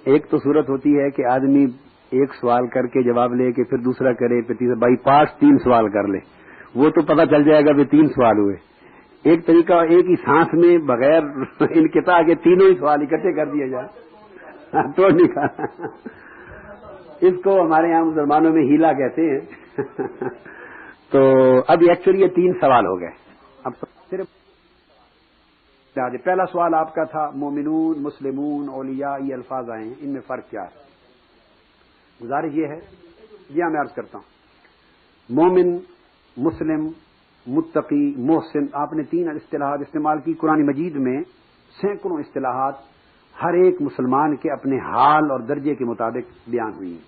ایک تو صورت ہوتی ہے کہ آدمی ایک سوال کر کے جواب لے کے پھر دوسرا کرے پھر تیسرا، بائی پارٹس 3 سوال کر لے، وہ تو پتہ چل جائے گا کہ 3 سوال ہوئے۔ ایک طریقہ ایک ہی سانس میں بغیر انقطاع کے تینوں ہی سوال اکٹھے کر دیا جائے تو نکالا۔ اس کو ہمارے یہاں مسلمانوں میں ہیلا کہتے ہیں۔ تو اب ایکچولی یہ 3 سوال ہو گئے۔ اب صرف پہلا سوال آپ کا تھا مومنون، مسلمون، اولیاء، یہ الفاظ آئے ہیں، ان میں فرق کیا ہے؟ گزارش یہ ہے، جی ہاں میں عرض کرتا ہوں، مومن، مسلم، متقی، محسن، آپ نے 3 اصطلاحات استعمال کی۔ قرآن مجید میں سینکڑوں اصطلاحات ہر ایک مسلمان کے اپنے حال اور درجے کے مطابق بیان ہوئی ہیں۔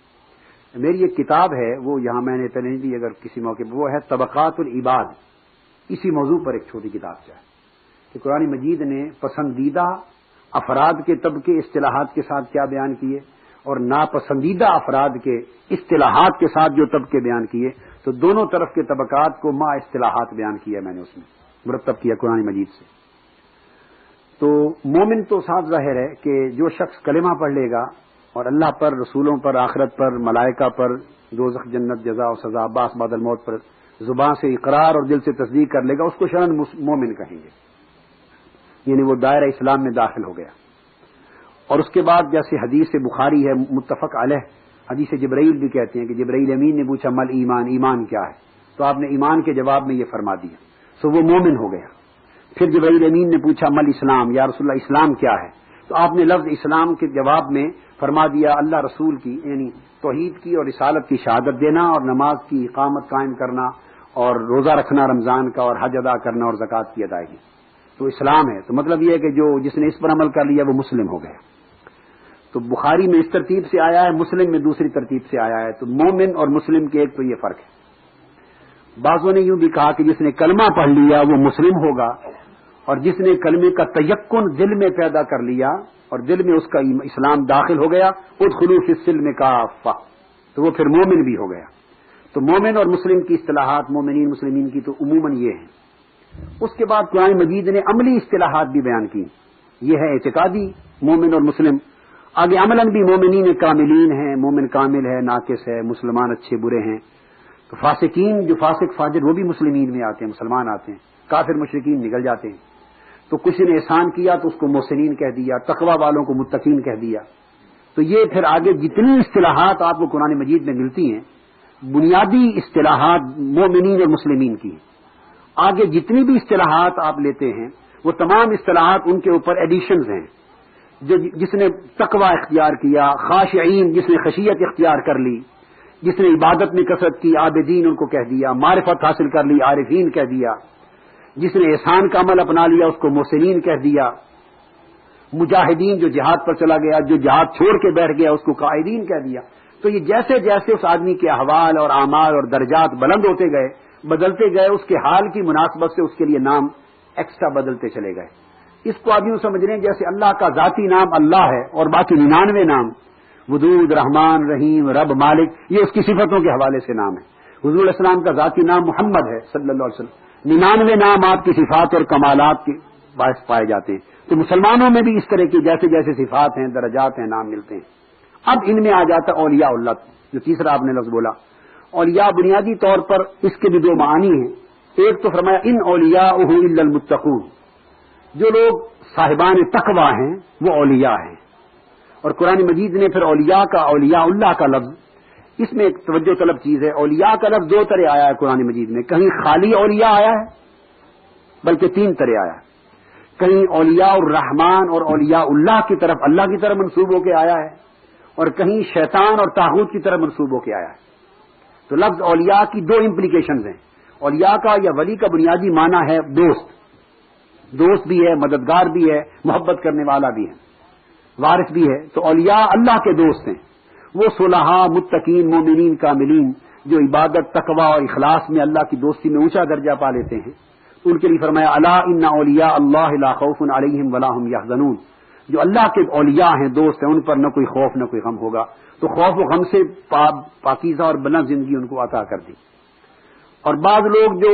میری ایک کتاب ہے، وہ یہاں میں نے پہلے نہیں دی، اگر کسی موقع پہ، وہ ہے طبقات العباد۔ اسی موضوع پر ایک چھوٹی کتاب چاہے کہ قرآن مجید نے پسندیدہ افراد کے طبقے اصطلاحات کے ساتھ کیا بیان کیے اور ناپسندیدہ افراد کے اصطلاحات کے ساتھ جو طبقے بیان کیے، تو دونوں طرف کے طبقات کو ما اصطلاحات بیان کیا میں نے، اس میں مرتب کیا قرآن مجید سے۔ تو مومن تو صاف ظاہر ہے کہ جو شخص کلمہ پڑھ لے گا اور اللہ پر، رسولوں پر، آخرت پر، ملائکہ پر، دوزخ، جنت، جزا و سزا، باس بعد الموت پر زبان سے اقرار اور دل سے تصدیق کر لے گا، اس کو شرعاً مومن کہیں گے، یعنی وہ دائرہ اسلام میں داخل ہو گیا۔ اور اس کے بعد جیسے حدیث بخاری ہے متفق علیہ، حدیث جبرائیل بھی کہتے ہیں کہ جبرائیل امین نے پوچھا مل ایمان، ایمان کیا ہے؟ تو آپ نے ایمان کے جواب میں یہ فرما دیا، سو وہ مومن ہو گیا۔ پھر جبرائیل امین نے پوچھا مل اسلام، یا رسول اللہ اسلام کیا ہے؟ تو آپ نے لفظ اسلام کے جواب میں فرما دیا اللہ رسول کی، یعنی توحید کی اور رسالت کی شہادت دینا اور نماز کی اقامت قائم کرنا اور روزہ رکھنا رمضان کا اور حج ادا کرنا اور زکوٰۃ کی ادائیگی، تو اسلام ہے۔ تو مطلب یہ ہے کہ جس نے اس پر عمل کر لیا وہ مسلم ہو گیا۔ تو بخاری میں اس ترتیب سے آیا ہے، مسلم میں دوسری ترتیب سے آیا ہے۔ تو مومن اور مسلم کے ایک تو یہ فرق ہے۔ بعضوں نے یوں بھی کہا کہ جس نے کلمہ پڑھ لیا وہ مسلم ہوگا، اور جس نے کلمے کا تیقن دل میں پیدا کر لیا اور دل میں اس کا اسلام داخل ہو گیا، ادخلوا فی السلم کافہ، تو وہ پھر مومن بھی ہو گیا۔ تو مومن اور مسلم کی اصطلاحات، مومنین مسلمین کی تو عموماً یہ ہیں۔ اس کے بعد قرآن مجید نے عملی اصطلاحات بھی بیان کی، یہ ہے اعتقادی مومن اور مسلم۔ آگے عملاً بھی مومنین کاملین ہیں، مومن کامل ہے، ناقص ہے، مسلمان اچھے برے ہیں۔ تو فاسقین، جو فاسق فاجر، وہ بھی مسلمین میں آتے ہیں، مسلمان آتے ہیں، کافر مشرکین نکل جاتے ہیں۔ تو کسی نے احسان کیا تو اس کو محسنین کہہ دیا، تقوی والوں کو متقین کہہ دیا۔ تو یہ پھر آگے جتنی اصطلاحات آپ کو قرآن مجید میں ملتی ہیں، بنیادی اصطلاحات مومنین اور مسلمین کی، آگے جتنی بھی اصطلاحات آپ لیتے ہیں وہ تمام اصطلاحات ان کے اوپر ایڈیشنز ہیں۔ جس نے تقوی اختیار کیا، خاشعین، جس نے خشیت اختیار کر لی، جس نے عبادت میں کثرت کی، عابدین ان کو کہہ دیا، معرفت حاصل کر لی، عارفین کہہ دیا، جس نے احسان کا عمل اپنا لیا اس کو محسنین کہہ دیا، مجاہدین جو جہاد پر چلا گیا، جو جہاد چھوڑ کے بیٹھ گیا اس کو قائدین کہہ دیا۔ تو یہ جیسے جیسے اس آدمی کے احوال اور اعمال اور درجات بلند ہوتے گئے، بدلتے گئے، اس کے حال کی مناسبت سے اس کے لیے نام ایکسٹرا بدلتے چلے گئے۔ اس کو آپ یوں سمجھ رہے ہیں جیسے اللہ کا ذاتی نام اللہ ہے اور باقی 99 نام ودود، رحمان، رحیم، رب، مالک، یہ اس کی صفتوں کے حوالے سے نام ہے۔ حضور علیہ السلام کا ذاتی نام محمد ہے صلی اللہ علیہ وسلم، 99 نام آپ کی صفات اور کمالات کے باعث پائے جاتے ہیں۔ تو مسلمانوں میں بھی اس طرح کی جیسے جیسے صفات ہیں، درجات ہیں، نام ملتے ہیں۔ اب ان میں آ جاتا اولیاء اللہ، جو تیسرا آپ نے لفظ بولا۔ اولیاء بنیادی طور پر اس کے بھی 2 معانی ہیں۔ ایک تو فرمایا ان اولیاءہ الا المتقون، جو لوگ صاحبان تقوی ہیں وہ اولیاء ہیں۔ اور قرآن مجید نے پھر اولیاء کا، اولیاء اللہ کا لفظ، اس میں ایک توجہ طلب چیز ہے، اولیاء کا لفظ 2 طرح آیا ہے قرآن مجید میں، کہیں خالی اولیاء آیا ہے بلکہ 3 طرح آیا ہے، کہیں اولیاء الرحمان اور اولیاء اللہ کی طرف، اللہ کی طرف منسوب ہو کے آیا ہے، اور کہیں شیطان اور طاغوت کی طرف منسوب ہو کے آیا ہے۔ تو لفظ اولیاء کی 2 امپلیکیشنز ہیں۔ اولیاء کا یا ولی کا بنیادی معنی ہے دوست، دوست بھی ہے، مددگار بھی ہے، محبت کرنے والا بھی ہے، وارث بھی ہے۔ تو اولیاء اللہ کے دوست ہیں، وہ صلحاء، متقین، مومنین، کاملین، جو عبادت، تقوی اور اخلاص میں اللہ کی دوستی میں اونچا درجہ پا لیتے ہیں۔ ان کے لیے فرمایا الا ان اولیاء اللہ لا خوف علیہم ولا هم يحزنون، جو اللہ کے اولیاء ہیں، دوست ہیں، ان پر نہ کوئی خوف نہ کوئی غم ہوگا۔ تو خوف و غم سے پاکیزہ اور بلند زندگی ان کو عطا کر دی۔ اور بعض لوگ جو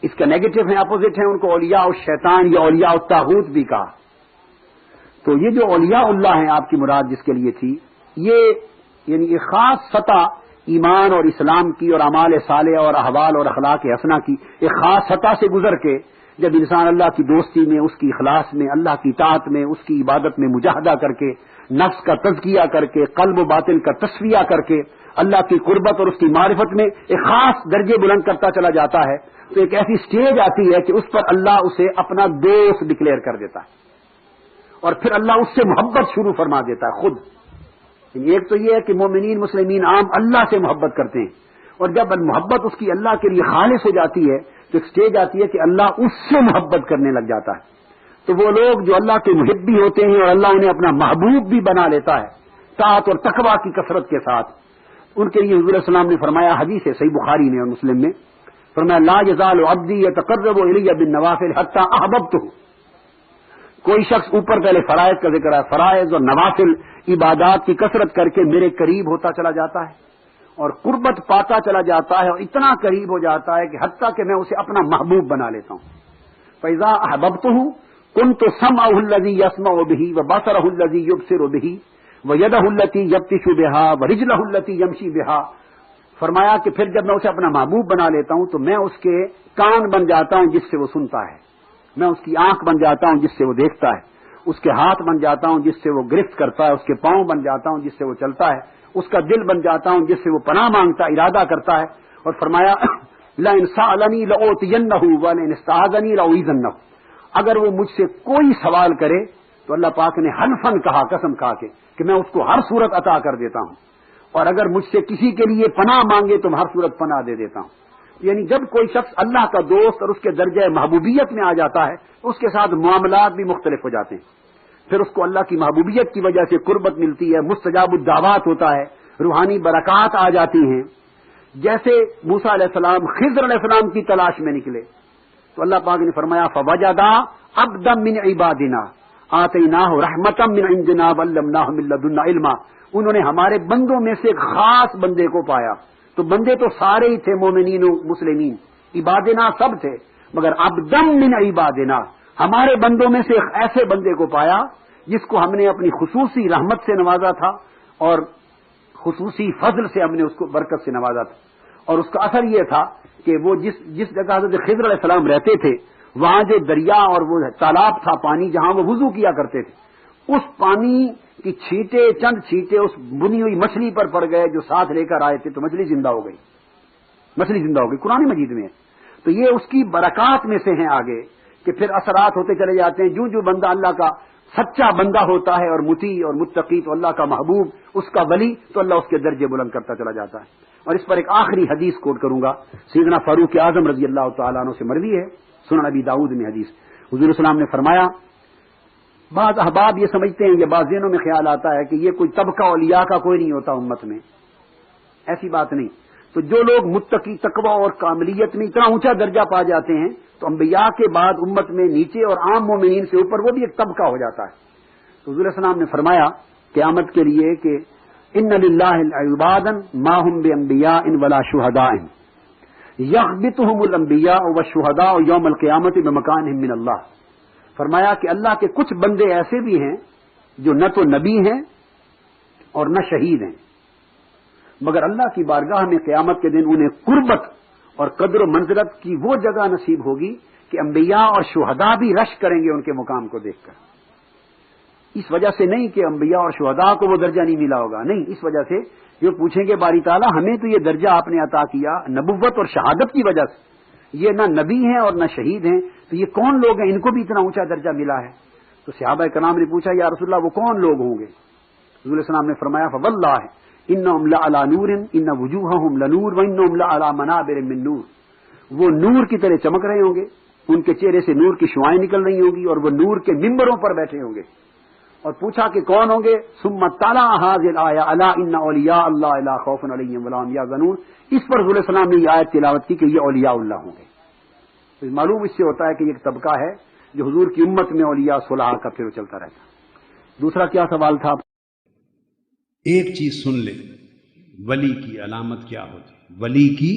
اس کا نیگیٹو ہیں، اپوزٹ ہیں، ان کو اولیاء الشیطان یا اولیاء الطاغوت بھی کہا۔ تو یہ جو اولیاء اللہ ہیں آپ کی مراد جس کے لیے تھی، یہ یعنی ایک خاص سطح ایمان اور اسلام کی اور اعمال صالحہ اور احوال اور اخلاق حسنہ کی ایک خاص سطح سے گزر کے جب انسان اللہ کی دوستی میں، اس کی اخلاص میں، اللہ کی اطاعت میں، اس کی عبادت میں مجاہدہ کر کے، نفس کا تزکیہ کر کے، قلب و باطن کا تصفیہ کر کے اللہ کی قربت اور اس کی معرفت میں ایک خاص درجے بلند کرتا چلا جاتا ہے، تو ایک ایسی سٹیج آتی ہے کہ اس پر اللہ اسے اپنا دوست ڈکلیئر کر دیتا ہے اور پھر اللہ اس سے محبت شروع فرما دیتا ہے خود۔ ایک تو یہ ہے کہ مومنین مسلمین عام اللہ سے محبت کرتے ہیں، اور جب محبت اس کی اللہ کے لیے خالص ہو جاتی ہے تو ایک سٹیج آتی ہے کہ اللہ اس سے محبت کرنے لگ جاتا ہے۔ تو وہ لوگ جو اللہ کے محب بھی ہوتے ہیں اور اللہ انہیں اپنا محبوب بھی بنا لیتا ہے طاعت اور تقویٰ کی کثرت کے ساتھ، ان کے لیے حضور صلی اللہ علیہ وسلم نے فرمایا، حدیث ہے صحیح بخاری میں اور مسلم میں، فرمایا لا یزال عبدی یتقرب الی بالنوافل حتی احببتہ۔ کوئی شخص اوپر پہلے فرائض کا ذکر ہے، فرائض اور نوافل عبادات کی کثرت کر کے میرے قریب ہوتا چلا جاتا ہے اور قربت پاتا چلا جاتا ہے اور اتنا قریب ہو جاتا ہے کہ حتیٰ کہ میں اسے اپنا محبوب بنا لیتا ہوں۔ فإذا أحببته كنت سمعه الذي يسمع به وبصره الذي يبصر به ويده التي يبطش بها ورجله التي يمشي بها۔ فرمایا کہ پھر جب میں اسے اپنا محبوب بنا لیتا ہوں تو میں اس کے کان بن جاتا ہوں جس سے وہ سنتا ہے، میں اس کی آنکھ بن جاتا ہوں جس سے وہ دیکھتا ہے، اس کے ہاتھ بن جاتا ہوں جس سے وہ گرفت کرتا ہے، اس کے پاؤں بن جاتا ہوں جس سے وہ چلتا ہے، اس کا دل بن جاتا ہوں جس سے وہ پناہ مانگتا ارادہ کرتا ہے۔ اور فرمایا لئن سألنی لأعطینہ ولئن استعاذنی لأعیذنہ، اگر وہ مجھ سے کوئی سوال کرے تو اللہ پاک نے حلفاً کہا، قسم کھا کے، کہ میں اس کو ہر صورت عطا کر دیتا ہوں، اور اگر مجھ سے کسی کے لیے پناہ مانگے تو میں ہر صورت پناہ دے دیتا ہوں۔ یعنی جب کوئی شخص اللہ کا دوست اور اس کے درجہ محبوبیت میں آ جاتا ہے تو اس کے ساتھ معاملات بھی مختلف ہو جاتے ہیں، پھر اس کو اللہ کی محبوبیت کی وجہ سے قربت ملتی ہے، مستجاب الدعوات ہوتا ہے، روحانی برکات آ جاتی ہیں۔ جیسے موسیٰ علیہ السلام خضر علیہ السلام کی تلاش میں نکلے تو اللہ پاک نے فرمایا فوجدا عبدا من عبادنا آتیناہ رحمتا من عندنا وعلمناہ من لدنا علما، انہوں نے ہمارے بندوں میں سے ایک خاص بندے کو پایا۔ تو بندے تو سارے ہی تھے، مومنین و مسلمین، عبادنا سب تھے، مگر عبدا من عبادنا، ہمارے بندوں میں سے ایک ایسے بندے کو پایا جس کو ہم نے اپنی خصوصی رحمت سے نوازا تھا اور خصوصی فضل سے ہم نے اس کو برکت سے نوازا تھا، اور اس کا اثر یہ تھا کہ وہ جس جگہ حضرت خضر علیہ السلام رہتے تھے وہاں جو دریا اور وہ تالاب تھا، پانی جہاں وہ وضو کیا کرتے تھے، اس پانی کی چھینٹے، چند چھینٹے اس بنی ہوئی مچھلی پر پڑ گئے جو ساتھ لے کر آئے تھے، تو مچھلی زندہ ہو گئی، مچھلی زندہ ہو گئی، قرآن مجید میں ہے۔ تو یہ اس کی برکات میں سے ہیں آگے کہ پھر اثرات ہوتے چلے جاتے ہیں، جو بندہ اللہ کا سچا بندہ ہوتا ہے اور مطیع اور متقی، تو اللہ کا محبوب، اس کا ولی، تو اللہ اس کے درجے بلند کرتا چلا جاتا ہے۔ اور اس پر ایک آخری حدیث کوٹ کروں گا، سیدنا فاروق اعظم رضی اللہ تعالیٰ عنہ سے مروی ہے، سنن ابی داؤد میں حدیث، حضور السلام نے فرمایا، بعض احباب یہ سمجھتے ہیں، یہ بعض ذہنوں میں خیال آتا ہے کہ یہ کوئی طبقہ اولیاء کا کوئی نہیں ہوتا امت میں، ایسی بات نہیں۔ تو جو لوگ متقی، تقوی اور کاملیت میں اتنا اونچا درجہ پا جاتے ہیں تو انبیاء کے بعد امت میں نیچے اور عام مومنین سے اوپر وہ بھی ایک طبقہ ہو جاتا ہے۔ تو حضور السلام نے فرمایا قیامت کے لیے کہ ان للہ عبادا ما هم بانبیاء ولا شہداء یغبطهم الانبیاء والشہداء یوم القیامت بمکانہم من اللہ، فرمایا کہ اللہ کے کچھ بندے ایسے بھی ہیں جو نہ تو نبی ہیں اور نہ شہید ہیں، مگر اللہ کی بارگاہ میں قیامت کے دن انہیں قربت اور قدر و منزلت کی وہ جگہ نصیب ہوگی کہ انبیاء اور شہداء بھی رشک کریں گے ان کے مقام کو دیکھ کر۔ اس وجہ سے نہیں کہ انبیاء اور شہداء کو وہ درجہ نہیں ملا ہوگا، نہیں، اس وجہ سے جو پوچھیں گے باری تعالیٰ ہمیں تو یہ درجہ آپ نے عطا کیا نبوت اور شہادت کی وجہ سے، یہ نہ نبی ہیں اور نہ شہید ہیں، تو یہ کون لوگ ہیں ان کو بھی اتنا اونچا درجہ ملا ہے؟ تو صحابہ کرام نے پوچھا یا رسول اللہ وہ کون لوگ ہوں گے؟ حضور علیہ السلام نے فرمایا فواللہ انہم لعلی نور ان وجوہہم لنور وانہم لعلی منابر من نور، وہ نور کی طرح چمک رہے ہوں گے، ان کے چہرے سے نور کی شعائیں نکل رہی ہوں گی اور وہ نور کے ممبروں پر بیٹھے ہوں گے۔ اور پوچھا کہ کون ہوں گے؟ ثم تلا هذه الآیہ الا ان اولیاء اللہ لا خوف علیہم ولا هم یحزنون، اس پر حضور صلی اللہ علیہ وسلم نے یہ آیت تلاوت کی کہ یہ اولیاء اللہ ہوں گے۔ تو معلوم اس سے ہوتا ہے کہ یہ ایک طبقہ ہے جو حضور کی امت میں اولیاء صلحاء کا پھر چلتا رہتا۔ دوسرا کیا سوال تھا؟ ایک چیز سن لیں، ولی کی علامت کیا ہوتی ہے؟ ولی کی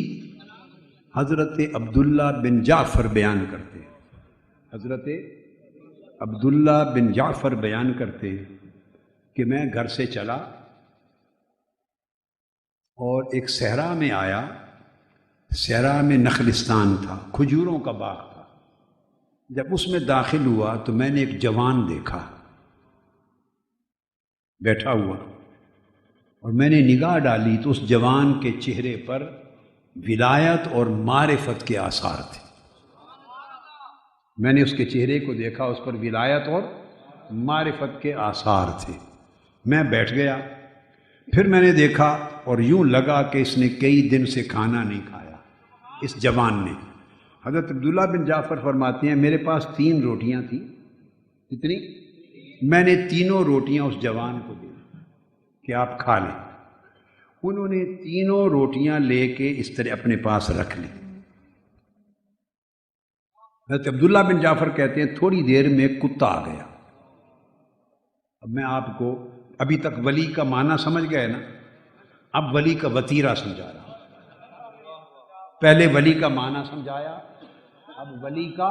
حضرت عبداللہ بن جعفر بیان کرتے ہیں، حضرت عبداللہ بن جعفر بیان کرتے ہیں کہ میں گھر سے چلا اور ایک صحرا میں آیا. صحرا میں نخلستان تھا، کھجوروں کا باغ تھا. جب اس میں داخل ہوا تو میں نے ایک جوان دیکھا بیٹھا ہوا، اور میں نے نگاہ ڈالی تو اس جوان کے چہرے پر ولایت اور معرفت کے آثار تھے. میں نے اس کے چہرے کو دیکھا، اس پر ولایت اور معرفت کے آثار تھے. میں بیٹھ گیا. پھر میں نے دیکھا اور یوں لگا کہ اس نے کئی دن سے کھانا نہیں کھایا، اس جوان نے. حضرت عبداللہ بن جعفر فرماتے ہیں میرے پاس 3 روٹیاں تھیں. کتنی؟ میں نے تینوں روٹیاں اس جوان کو دی کہ آپ کھا لیں. انہوں نے تینوں روٹیاں لے کے اس طرح اپنے پاس رکھ لی. حضرت عبداللہ بن جعفر کہتے ہیں تھوڑی دیر میں کتا آ گیا. اب میں آپ کو ابھی تک ولی کا معنی سمجھ گئے نا، اب ولی کا وتیرہ سمجھا رہا ہوں. پہلے ولی کا معنی سمجھایا، اب ولی کا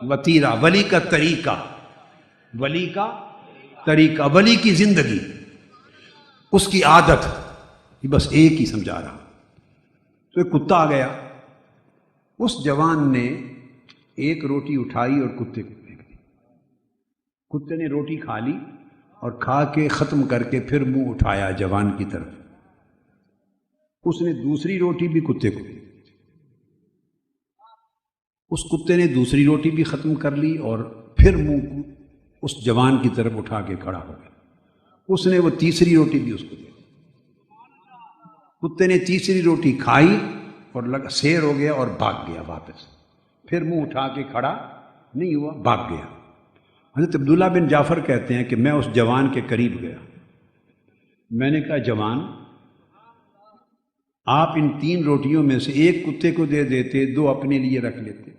وتیرہ، ولی کا طریقہ، ولی کا طریقہ، ولی کی زندگی، اس کی عادت، یہ بس ایک ہی سمجھا رہا. تو ایک کتا آ گیا. اس جوان نے ایک روٹی اٹھائی اور کتے کو پھینک دی. کتے نے روٹی کھا لی اور کھا کے ختم کر کے پھر منہ اٹھایا جوان کی طرف. اس نے دوسری روٹی بھی کتے کو دی. اس کتے نے دوسری روٹی بھی ختم کر لی اور پھر منہ اس جوان کی طرف اٹھا کے کھڑا ہو گیا. اس نے وہ تیسری روٹی بھی اس کو دی. کتے نے تیسری روٹی کھائی اور سیر ہو گیا اور بھاگ گیا واپس. پھر منہ اٹھا کے کھڑا نہیں ہوا، بھاگ گیا. حضرت عبداللہ بن جعفر کہتے ہیں کہ میں اس جوان کے قریب گیا. میں نے کہا جوان، آپ ان 3 روٹیوں میں سے ایک کتے کو دے دیتے، 2 اپنے لیے رکھ لیتے.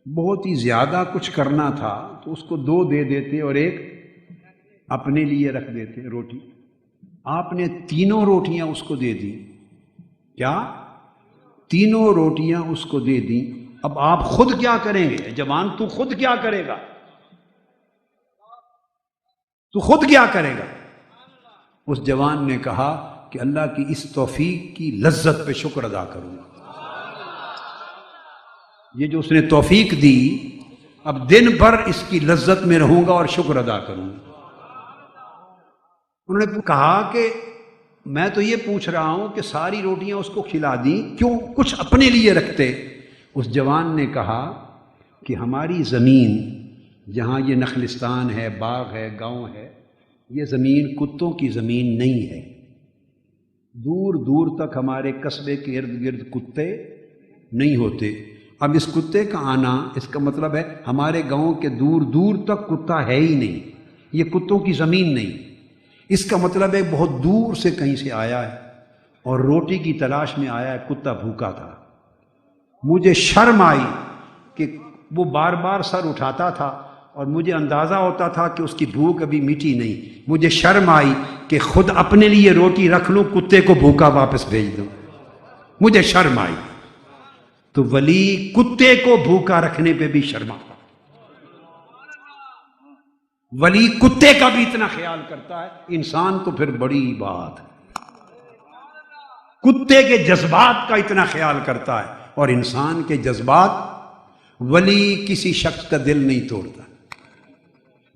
بہت ہی زیادہ کچھ کرنا تھا تو اس کو 2 دے دیتے اور ایک اپنے لیے رکھ دیتے روٹی. آپ نے تینوں روٹیاں اس کو دے دی. کیا؟ تینوں روٹیاں اس کو دے دیں. اب آپ خود کیا کریں گے؟ جوان تو خود کیا کرے گا؟ تو خود کیا کرے گا؟ اس جوان نے کہا کہ اللہ کی اس توفیق کی لذت پہ شکر ادا کروں گا. یہ جو اس نے توفیق دی، اب دن بھر اس کی لذت میں رہوں گا اور شکر ادا کروں گا. انہوں نے کہا کہ میں تو یہ پوچھ رہا ہوں کہ ساری روٹیاں اس کو کھلا دیں، کیوں کچھ اپنے لیے رکھتے؟ اس جوان نے کہا کہ ہماری زمین جہاں یہ نخلستان ہے، باغ ہے، گاؤں ہے، یہ زمین کتوں کی زمین نہیں ہے. دور دور تک ہمارے قصبے کے ارد گرد کتے نہیں ہوتے. اب اس کتے کا آنا، اس کا مطلب ہے ہمارے گاؤں کے دور دور تک کتا ہے ہی نہیں. یہ کتوں کی زمین نہیں. اس کا مطلب ہے بہت دور سے کہیں سے آیا ہے اور روٹی کی تلاش میں آیا ہے. کتا بھوکا تھا. مجھے شرم آئی کہ وہ بار بار سر اٹھاتا تھا اور مجھے اندازہ ہوتا تھا کہ اس کی بھوک ابھی میٹھی نہیں. مجھے شرم آئی کہ خود اپنے لیے روٹی رکھ لوں، کتے کو بھوکا واپس بھیج دوں. مجھے شرم آئی. تو ولی کتے کو بھوکا رکھنے پہ بھی شرما. ولی کتے کا بھی اتنا خیال کرتا ہے. انسان تو پھر بڑی بات. کتے کے جذبات کا اتنا خیال کرتا ہے اور انسان کے جذبات. ولی کسی شخص کا دل نہیں توڑتا.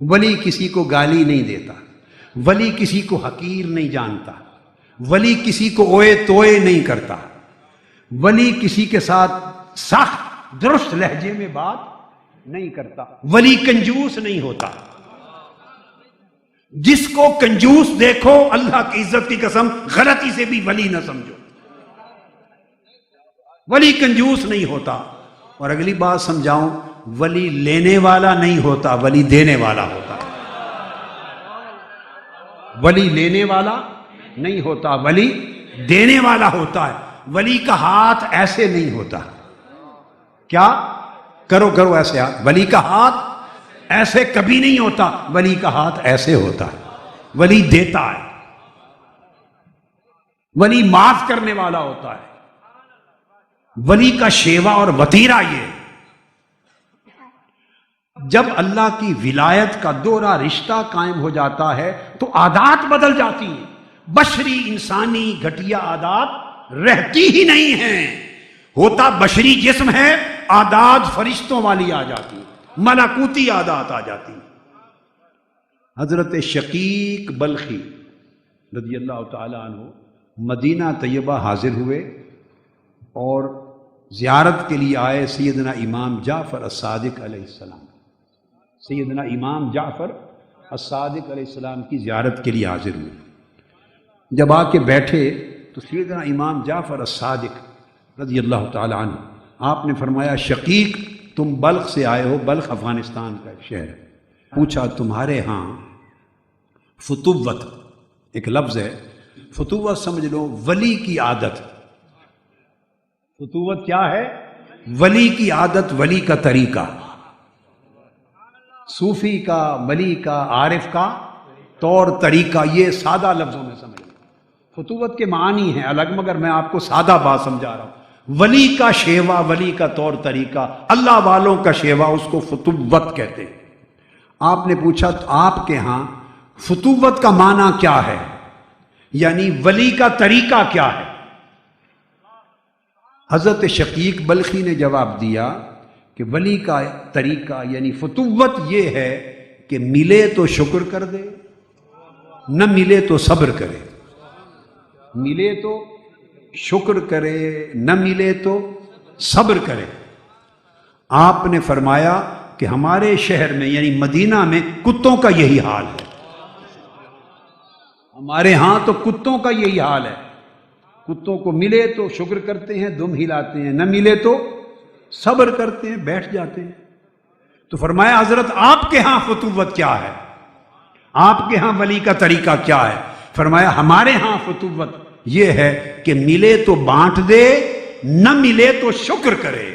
ولی کسی کو گالی نہیں دیتا. ولی کسی کو حقیر نہیں جانتا. ولی کسی کو اوئے توئے نہیں کرتا. ولی کسی کے ساتھ سخت درست لہجے میں بات نہیں کرتا. ولی کنجوس نہیں ہوتا. جس کو کنجوس دیکھو اللہ کی عزت کی قسم غلطی سے بھی ولی نہ سمجھو. ولی کنجوس نہیں ہوتا. اور اگلی بات سمجھاؤں، ولی لینے والا نہیں ہوتا، ولی دینے والا ہوتا. ولی لینے والا نہیں ہوتا، ولی دینے والا ہوتا ہے. ولی کا ہاتھ ایسے نہیں ہوتا. کیا کرو کرو ایسے ہاتھ. ولی کا ہاتھ ایسے کبھی نہیں ہوتا. ولی کا ہاتھ ایسے ہوتا ہے. ولی دیتا ہے. ولی معاف کرنے والا ہوتا ہے. ولی کا شیوا اور وتیرہ یہ. جب اللہ کی ولایت کا دوہرا رشتہ قائم ہو جاتا ہے تو عادات بدل جاتی ہیں، بشری انسانی گھٹیا عادات رہتی ہی نہیں ہیں، ہوتا بشری جسم ہے، عادات فرشتوں والی آ جاتی ہیں، ملکوتی عادات آ جاتی ہیں۔ حضرت شقیق بلخی رضی اللہ تعالی عنہ مدینہ طیبہ حاضر ہوئے اور زیارت کے لیے آئے سیدنا امام جعفر الصادق علیہ السلام، سیدنا امام جعفر الصادق علیہ السلام کی زیارت کے لیے حاضر ہوئے۔ جب آ کے بیٹھے تو سیدنا امام جعفر الصادق رضی اللہ تعالی عنہ آپ نے فرمایا، شقیق تم بلخ سے آئے ہو، بلخ افغانستان کا ایک شہر ہے، پوچھا تمہارے ہاں فتوت ایک لفظ ہے، فتوت سمجھ لو ولی کی عادت، فتوت کیا ہے؟ ولی کی عادت، ولی کا طریقہ، صوفی کا، ولی کا، عارف کا طور طریقہ، یہ سادہ لفظوں میں سمجھ لو۔ فتوت کے معنی ہیں الگ، مگر میں آپ کو سادہ بات سمجھا رہا ہوں۔ ولی کا شیوا، ولی کا طور طریقہ، اللہ والوں کا شیوا، اس کو فتوت کہتے ہیں۔ آپ نے پوچھا تو آپ کے ہاں فتوت کا معنی کیا ہے، یعنی ولی کا طریقہ کیا ہے؟ حضرت شقیق بلخی نے جواب دیا کہ ولی کا طریقہ یعنی فتوت یہ ہے کہ ملے تو شکر کر دے، نہ ملے تو صبر کرے، ملے تو شکر کرے، نہ ملے تو صبر کرے۔ آپ نے فرمایا کہ ہمارے شہر میں یعنی مدینہ میں کتوں کا یہی حال ہے، ہمارے ہاں تو کتوں کا یہی حال ہے، کتوں کو ملے تو شکر کرتے ہیں، دم ہلاتے ہیں، نہ ملے تو صبر کرتے ہیں، بیٹھ جاتے ہیں۔ تو فرمایا حضرت آپ کے ہاں فتوت کیا ہے، آپ کے ہاں ولی کا طریقہ کیا ہے؟ فرمایا ہمارے ہاں فتوت یہ ہے کہ ملے تو بانٹ دے، نہ ملے تو شکر کرے،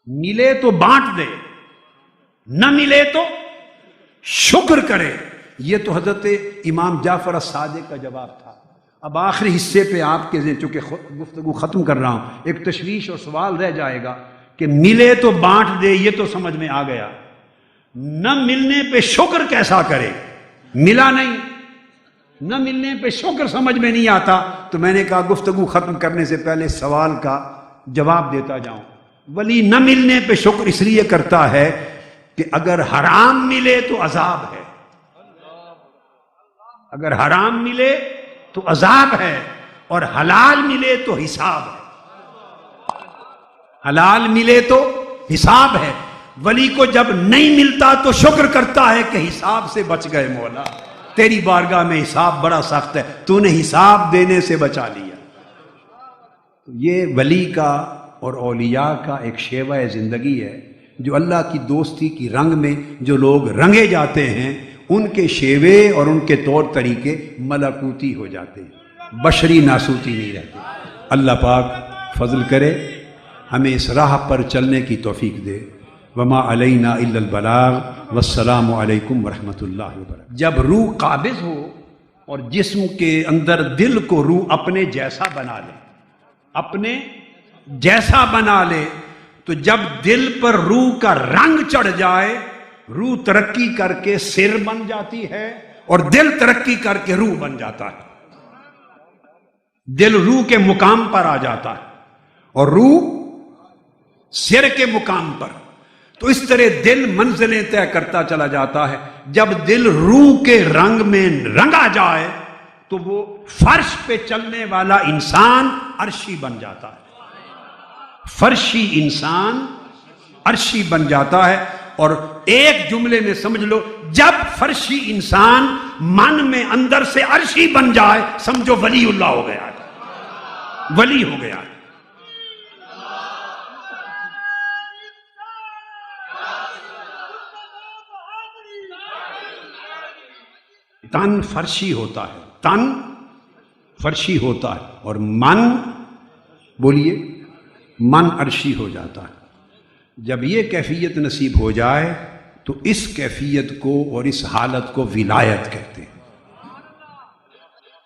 ملے تو بانٹ دے، نہ ملے تو شکر کرے۔ یہ تو حضرت امام جعفر الصادق کا جواب تھا۔ اب آخری حصے پہ آپ کے ذہن، چونکہ گفتگو ختم کر رہا ہوں، ایک تشویش اور سوال رہ جائے گا کہ ملے تو بانٹ دے، یہ تو سمجھ میں آ گیا، نہ ملنے پہ شکر کیسا کرے؟ ملا نہیں، نہ ملنے پہ شکر سمجھ میں نہیں آتا، تو میں نے کہا گفتگو ختم کرنے سے پہلے سوال کا جواب دیتا جاؤں۔ ولی نہ ملنے پہ شکر اس لیے کرتا ہے کہ اگر حرام ملے تو عذاب ہے، اگر حرام ملے تو عذاب ہے، اور حلال ملے تو حساب ہے، حلال ملے تو حساب ہے۔ ولی کو جب نہیں ملتا تو شکر کرتا ہے کہ حساب سے بچ گئے، مولا تیری بارگاہ میں حساب بڑا سخت ہے، تو نے حساب دینے سے بچا لیا۔ یہ ولی کا اور اولیاء کا ایک شیوہ زندگی ہے، جو اللہ کی دوستی کی رنگ میں جو لوگ رنگے جاتے ہیں، ان کے شیوے اور ان کے طور طریقے ملکوتی ہو جاتے ہیں، بشری ناسوتی نہیں رہتے۔ اللہ پاک فضل کرے، ہمیں اس راہ پر چلنے کی توفیق دے۔ وما علینا الا البلاغ، والسلام علیکم ورحمۃ اللہ وبرکاتہ۔ جب روح قابض ہو اور جسم کے اندر دل کو روح اپنے جیسا بنا لے، اپنے جیسا بنا لے، تو جب دل پر روح کا رنگ چڑھ جائے، روح ترقی کر کے سر بن جاتی ہے، اور دل ترقی کر کے روح بن جاتا ہے۔ دل روح کے مقام پر آ جاتا ہے اور روح سر کے مقام پر۔ تو اس طرح دل منزلیں طے کرتا چلا جاتا ہے۔ جب دل روح کے رنگ میں رنگا جائے تو وہ فرش پہ چلنے والا انسان عرشی بن جاتا ہے، فرشی انسان عرشی بن جاتا ہے۔ اور ایک جملے میں سمجھ لو، جب فرشی انسان من میں اندر سے عرشی بن جائے، سمجھو ولی اللہ ہو گیا ہے، ولی ہو گیا ہے۔ تن فرشی ہوتا ہے، تن فرشی ہوتا ہے، اور من، بولیے، من عرشی ہو جاتا ہے۔ جب یہ کیفیت نصیب ہو جائے تو اس کیفیت کو اور اس حالت کو ولایت کہتے ہیں،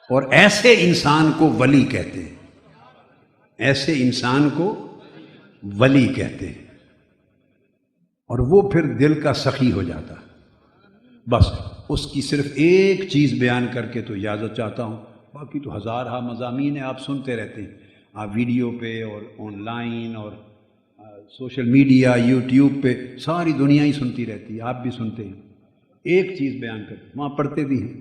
اور ایسے انسان کو ولی کہتے ہیں، ایسے انسان کو ولی کہتے ہیں۔ اور وہ پھر دل کا سخی ہو جاتا. بس اس کی صرف ایک چیز بیان کر کے تو اجازت چاہتا ہوں، باقی تو ہزارہ مضامین ہیں، آپ سنتے رہتے ہیں، آپ ویڈیو پہ اور آن لائن اور سوشل میڈیا یوٹیوب پہ ساری دنیا ہی سنتی رہتی ہے، آپ بھی سنتے ہیں. ایک چیز بیان کر، وہاں پڑھتے بھی ہیں.